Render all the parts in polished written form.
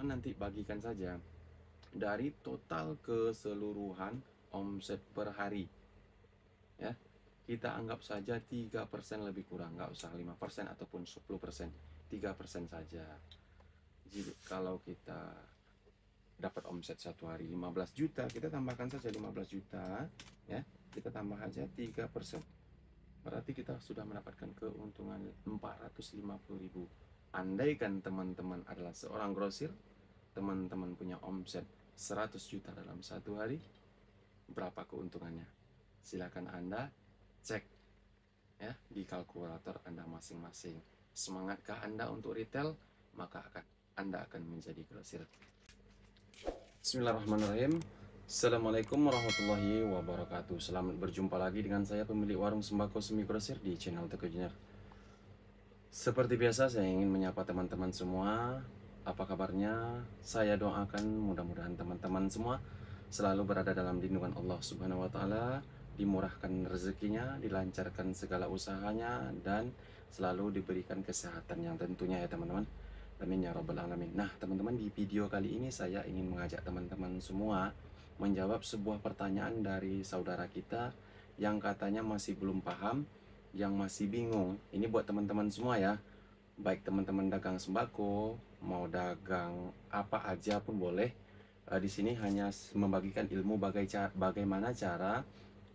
teman-teman nanti bagikan saja dari total keseluruhan omset per hari ya. Kita anggap saja 3% lebih kurang, nggak usah 5% ataupun 10%, 3% saja. Jadi kalau kita dapat omset satu hari 15 juta, kita tambahkan saja 15 juta ya, kita tambah aja 3%, berarti kita sudah mendapatkan keuntungan 450.000. Andaikan teman-teman adalah seorang grosir, teman-teman punya omset 100 juta dalam satu hari, berapa keuntungannya? Silakan Anda cek ya di kalkulator Anda masing-masing. Semangatkah Anda untuk retail? Maka Anda akan menjadi grosir. Bismillahirrahmanirrahim. Assalamualaikum warahmatullahi wabarakatuh. Selamat berjumpa lagi dengan saya, pemilik warung sembako semi grosir di channel Teko Junior. Seperti biasa, saya ingin menyapa teman-teman semua. Apa kabarnya? Saya doakan mudah-mudahan teman-teman semua selalu berada dalam lindungan Allah Subhanahu wa Ta'ala, dimurahkan rezekinya, dilancarkan segala usahanya, dan selalu diberikan kesehatan yang tentunya ya teman-teman. Amin ya rabbal alamin. Nah teman-teman, di video kali ini saya ingin mengajak teman-teman semua menjawab sebuah pertanyaan dari saudara kita yang katanya masih belum paham, yang masih bingung. Ini buat teman-teman semua ya, baik teman-teman dagang sembako, mau dagang apa aja pun boleh. Di sini hanya membagikan ilmu bagaimana cara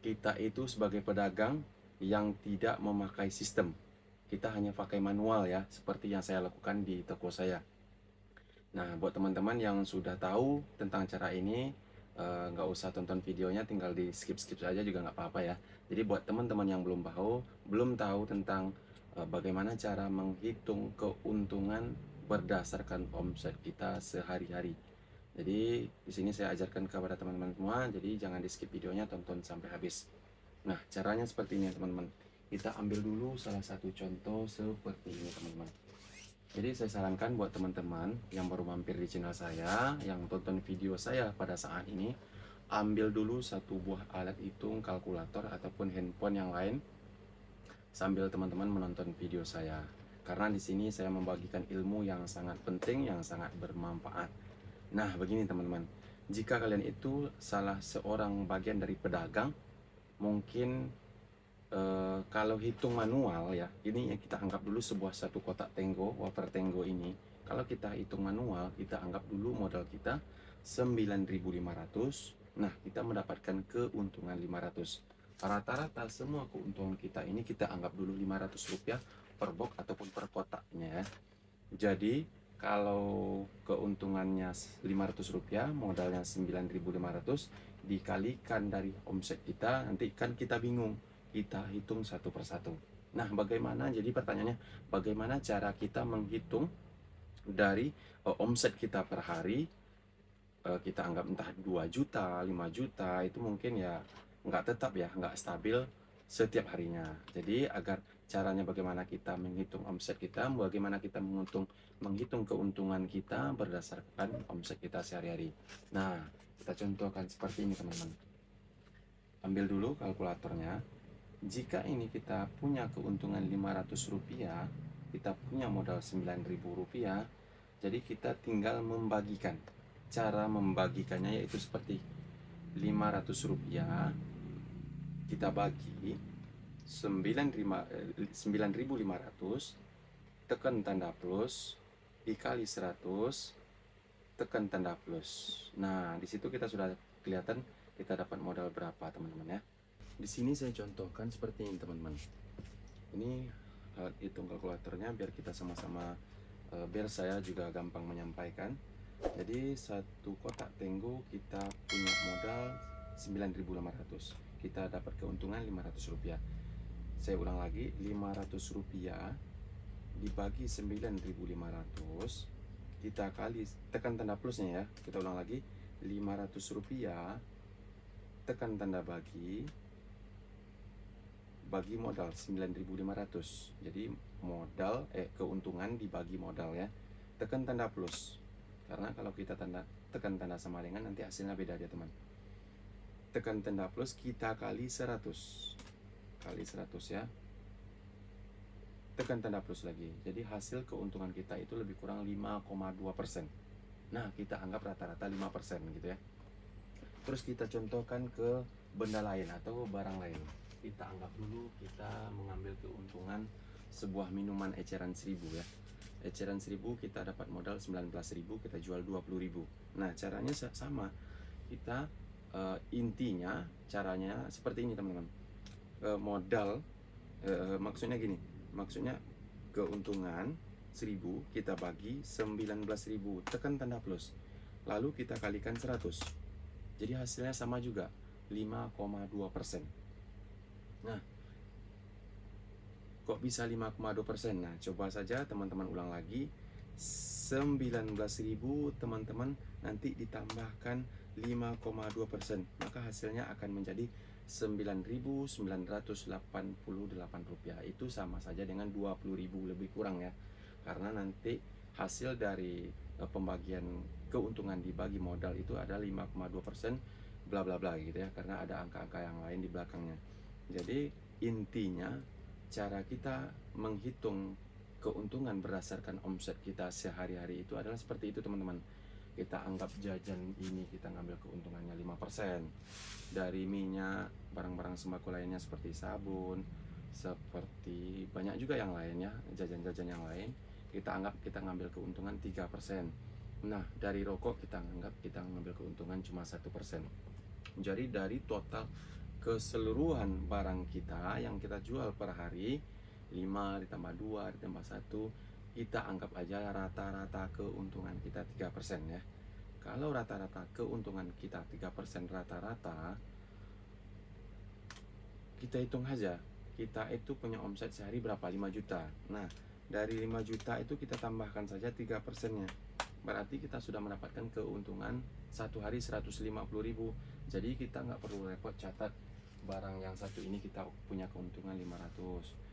kita itu sebagai pedagang yang tidak memakai sistem. Kita hanya pakai manual ya, seperti yang saya lakukan di toko saya. Nah, buat teman-teman yang sudah tahu tentang cara ini, nggak usah tonton videonya, tinggal di skip-skip saja juga nggak apa-apa ya. Jadi buat teman-teman yang belum tahu tentang bagaimana cara menghitung keuntungan berdasarkan omset kita sehari-hari. Jadi di sini saya ajarkan kepada teman-teman semua, jadi jangan di skip videonya, tonton sampai habis. Nah, caranya seperti ini ya teman-teman. Kita ambil dulu salah satu contoh seperti ini teman-teman. Jadi saya sarankan buat teman-teman yang baru mampir di channel saya, yang tonton video saya pada saat ini, ambil dulu satu buah alat hitung kalkulator ataupun handphone yang lain sambil teman-teman menonton video saya. Karena di sini saya membagikan ilmu yang sangat penting, yang sangat bermanfaat. Nah, begini teman-teman, jika kalian itu salah seorang bagian dari pedagang, mungkin kalau hitung manual ya, ini kita anggap dulu sebuah satu kotak Tenggo, wafer Tenggo ini. Kalau kita hitung manual, kita anggap dulu modal kita 9.500. Nah, kita mendapatkan keuntungan 500. Rata-rata semua keuntungan kita ini kita anggap dulu 500 rupiah per box ataupun per kotaknya ya. Jadi kalau keuntungannya 500 rupiah, modalnya 9.500, dikalikan dari omset kita, nanti kan kita bingung, kita hitung satu persatu. Nah, bagaimana? Jadi pertanyaannya, bagaimana cara kita menghitung dari omset kita per hari? Kita anggap entah 2 juta, 5 juta, itu mungkin ya nggak tetap ya, nggak stabil setiap harinya. Jadi agar caranya bagaimana kita menghitung omset kita, bagaimana kita menghitung keuntungan kita berdasarkan omset kita sehari-hari. Nah, kita contohkan seperti ini teman-teman. Ambil dulu kalkulatornya. Jika ini kita punya keuntungan 500 rupiah, kita punya modal 9.000 rupiah, jadi kita tinggal membagikan. Cara membagikannya yaitu seperti 500 rupiah kita bagi 9.500 tekan tanda plus dikali 100 tekan tanda plus. Nah, di situ kita sudah kelihatan kita dapat modal berapa teman-teman ya. Di sini saya contohkan seperti ini teman-teman. Ini alat hitung kalkulatornya biar kita sama-sama biar saya juga gampang menyampaikan. Jadi satu kotak Tenggo kita punya modal 9.500. Kita dapat keuntungan 500 rupiah. Saya ulang lagi, 500 rupiah dibagi 9.500, kita kali, tekan tanda plusnya ya. Kita ulang lagi, 500 rupiah tekan tanda bagi modal 9.500. Jadi modal keuntungan dibagi modal ya. Tekan tanda plus. Karena kalau kita tekan tanda sama dengan, nanti hasilnya beda dia teman. Tekan tanda plus, kita kali 100. Kali 100 ya. Tekan tanda plus lagi. Jadi hasil keuntungan kita itu lebih kurang 5,2%. Nah, kita anggap rata-rata 5% gitu ya. Terus kita contohkan ke benda lain atau barang lain. Kita anggap dulu kita mengambil keuntungan sebuah minuman eceran 1000 ya. Eceran 1000 kita dapat modal 19.000, kita jual 20.000. Nah, caranya sama. Kita intinya caranya seperti ini teman-teman. Modal maksudnya gini. Maksudnya keuntungan 1000 kita bagi 19.000, tekan tanda plus. Lalu kita kalikan 100. Jadi hasilnya sama juga, 5,2%. Nah, kok bisa 5,2%? Nah, coba saja teman-teman ulang lagi. 19.000 teman-teman nanti ditambahkan 5,2%, maka hasilnya akan menjadi 9.988 rupiah. Itu sama saja dengan 20.000 lebih kurang ya, karena nanti hasil dari pembagian keuntungan dibagi modal itu ada 5,2% bla bla bla gitu ya, karena ada angka-angka yang lain di belakangnya. Jadi intinya cara kita menghitung keuntungan berdasarkan omset kita sehari-hari itu adalah seperti itu teman-teman. Kita anggap jajan ini kita ngambil keuntungannya 5%. Dari minyak, barang-barang sembako lainnya seperti sabun, seperti banyak juga yang lainnya, jajan-jajan yang lain, kita anggap kita ngambil keuntungan 3%. Nah, dari rokok kita anggap kita ngambil keuntungan cuma 1%. Jadi dari total keseluruhan barang kita yang kita jual per hari, 5 ditambah 2 ditambah 1, kita anggap aja rata-rata keuntungan kita 3% ya. Kalau rata-rata keuntungan kita 3% rata-rata, kita hitung aja, kita itu punya omset sehari berapa? 5 juta. Nah, dari 5 juta itu kita tambahkan saja 3%-nya. Berarti kita sudah mendapatkan keuntungan satu hari 150.000. Jadi kita nggak perlu repot catat barang yang satu ini kita punya keuntungan 500.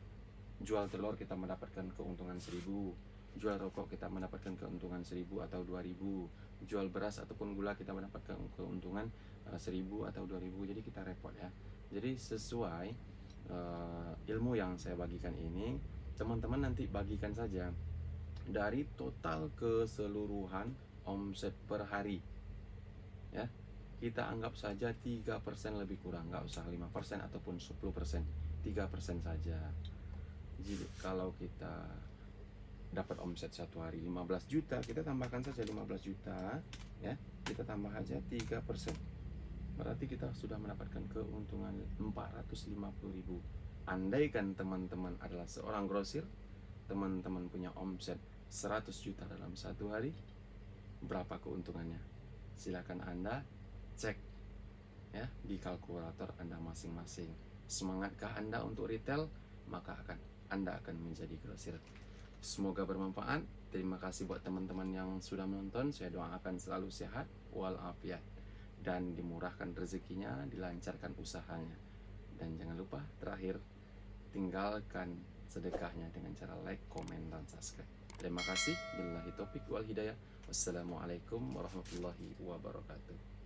Jual telur kita mendapatkan keuntungan 1000. Jual rokok kita mendapatkan keuntungan 1000 atau 2000. Jual beras ataupun gula kita mendapatkan keuntungan 1000 atau 2000. Jadi kita repot ya. Jadi sesuai ilmu yang saya bagikan ini, teman-teman nanti bagikan saja dari total keseluruhan omset per hari ya. Kita anggap saja 3% lebih kurang, nggak usah 5% ataupun 10%, 3% saja. Jadi kalau kita dapat omset satu hari 15 juta, kita tambahkan saja 15 juta ya, kita tambah aja 3%. Berarti kita sudah mendapatkan keuntungan 450.000. Andaikan teman-teman adalah seorang grosir, teman-teman punya omset 100 juta dalam satu hari, berapa keuntungannya? Silakan Anda cek ya di kalkulator Anda masing-masing. Semangatkah Anda untuk retail? Maka Anda akan menjadi grosir. Semoga bermanfaat. Terima kasih buat teman-teman yang sudah menonton. Saya doakan selalu sehat walafiat dan dimurahkan rezekinya, dilancarkan usahanya. Dan jangan lupa terakhir, tinggalkan sedekahnya dengan cara like, komen, dan subscribe. Terima kasih. Billahi taufik wal hidayah. Wassalamualaikum warahmatullahi wabarakatuh.